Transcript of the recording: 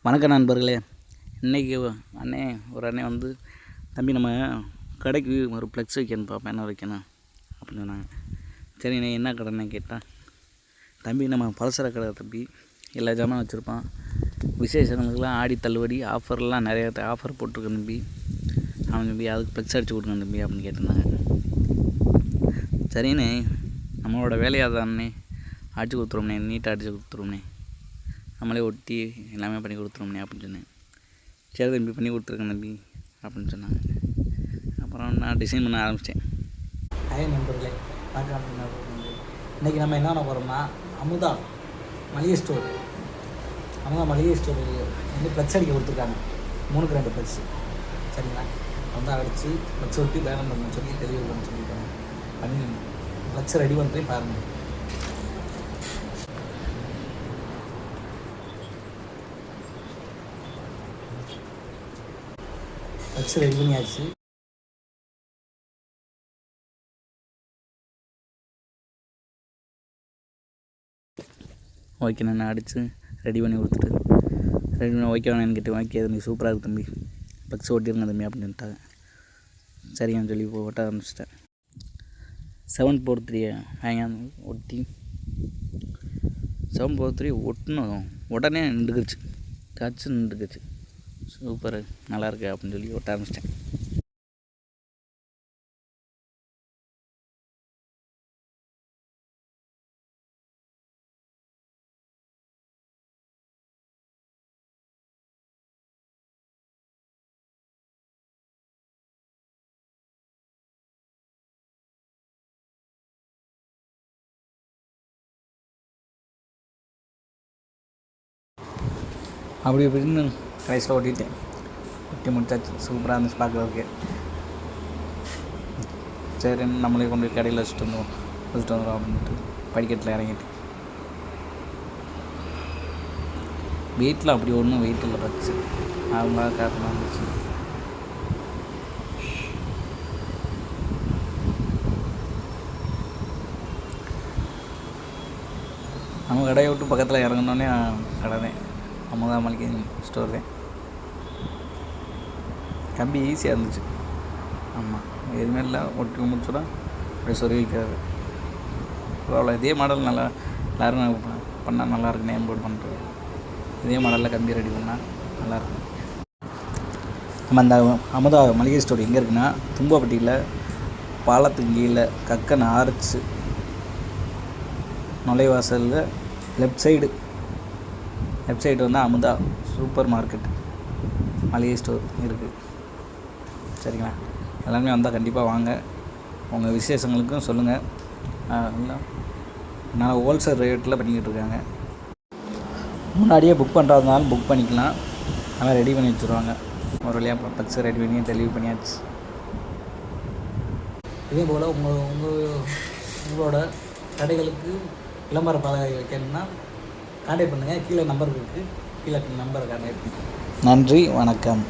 வணக்கம் நண்பர்களே. இன்றைக்கி ஒரு அண்ணன் வந்து தம்பி நம்ம கடைக்கு ஒரு ஃப்ளெக்ஸ் வைக்கணும்ப்பா, பேனர் வைக்கணும் அப்படின்னு சொன்னாங்க. சரி நான் என்ன கடைன்னு கேட்டால், தம்பி நம்ம பலசர கடை தம்பி, எல்லா ஜாமான் வச்சுருப்பான், விசேஷங்களுக்கெல்லாம் ஆடி தள்ளுபடி ஆஃபர்லாம் நிறைய ஆஃபர் போட்டிருக்கேன் தம்பி, அவன் தம்பி அதுக்கு ஃப்ளெக்ஸ் அடிச்சு கொடுங்க தம்பி அப்படின்னு கேட்டிருந்தாங்க. சரிண்ணே, நம்மளோட வேலையாக தானே அடிச்சு கொடுத்துருவோம்ண்ணே, நீட்டாக அடிச்சு கொடுத்துருவோம்ண்ணே, நம்மளே ஒட்டி எல்லாமே பண்ணி கொடுத்துருவோம்ண்ணே அப்படின்னு சொன்னேன். சரி தம்பி பண்ணி கொடுத்துருக்கேன் தம்பி அப்படின்னு சொன்னாங்க. அப்புறம் நான் டிசைன் பண்ண ஆரம்பித்தேன். நண்பர்களே இன்றைக்கி நம்ம என்ன பண்ண போகிறோம்னா, அமுதா மளிகை ஸ்டோர் வந்து ப்ளக்ஸ் அடிக்க கொடுத்துருக்காங்க. 3க்கு 2 ப்ளக்ஸ். சரிங்களா, வந்து அடித்து ப்ளக்ஸ் ஒட்டி பேனர் பண்ணணும்னு சொல்லி டெலிவரி பண்ண சொல்லியிருக்காங்க. பண்ணி ப்ளக்ஸ் ரெடி பண்ணுறேன் பாருங்கள். ப்ளக்ஸ் ரெடி பண்ணியாச்சு. ஓகே, நான் அடித்து ரெடி பண்ணி கொடுத்துட்டு ஓகே வேணான்னு கேட்டு, ஓகே தம்பி சூப்பராக இருக்குது தம்பி, ப்ளக்ஸ் ஓட்டிருங்க தம்பி அப்படின்ட்டாங்க. சரிங்கன்னு சொல்லி ஓட்ட ஆரம்பிச்சிட்டேன். 743 வாங்க ஒட்டி 743 ஒட்டணும், உடனே நின்றுக்குச்சு, டச்சு நின்றுக்குச்சு. சூப்பர் நல்லாயிருக்கு அப்படின்னு சொல்லி ஒட்ட ஆரம்பிச்சிட்டேன். அப்படி இப்படின்னு கடைசியில் ஒட்டி முடிச்சாச்சு. சூப்பராக இருந்துச்சு பார்க்குறதுக்கு. சரி நம்மளே கொண்டு போய் கடையில் வச்சுட்டு வந்துடும் அப்படின்ட்டு படிக்கட்டில் இறங்கிட்டு, வெயிட்டில் அப்படி ஒன்றும் வெயிட் இல்லை, பச்சு நார்மலாக காரணமாக இருந்துச்சு. நம்ம கடையை விட்டு பக்கத்தில் இறங்கினோடனே கடை தான், அமுதா மளிகை ஸ்டோர் தான். கம்பி ஈஸியாக இருந்துச்சு. ஆமாம், எதுவுமே இல்லை, ஒட்டி முடிச்சோட அப்படியே சொருவி வைக்கிறது. அவ்வளோ இதே மாடல் நல்லா எல்லோரும் பண்ணால் நல்லாயிருக்கு. நேம் போர்டு பண்ணுறது இதே மாடலில் கம்பி ரெடி பண்ணால் நல்லாயிருக்கும். நம்ம அந்த அமுதா மளிகை ஸ்டோர் எங்கே இருக்குன்னா, தும்பப்பட்டியில் பாலத்துக்கு கீழே கக்கன் ஆர்ச்சு நுழைவாசலில் லெஃப்ட் சைடு வந்து அமுதா சூப்பர் மார்க்கெட் மளிகை ஸ்டோர் இருக்குது. சரிங்களா, எல்லாருமே வந்தால் கண்டிப்பாக வாங்க, உங்கள் விசேஷங்களுக்கும் சொல்லுங்கள். என்னால் ஹோல்சேல் ரேட்டில் பண்ணிக்கிட்டு இருக்காங்க. முன்னாடியே புக் பண்ணுறதுனாலும் புக் பண்ணிக்கலாம், அதெல்லாம் ரெடி பண்ணி வச்சுருவாங்க. ஒரு வழியாக ப்ளக்ஸ் ரெடி பண்ணி டெலிவரி பண்ணியாச்சு. இதே போல் உங்களோட கடைகளுக்கு விளம்பர பலகை வைக்கணும்னா கான்டாக்ட் பண்ணுங்கள். கீழே நம்பர் இருக்குது, கீழே நம்பரை கான்டாக்ட் பண்ணுங்கள். நன்றி, வணக்கம்.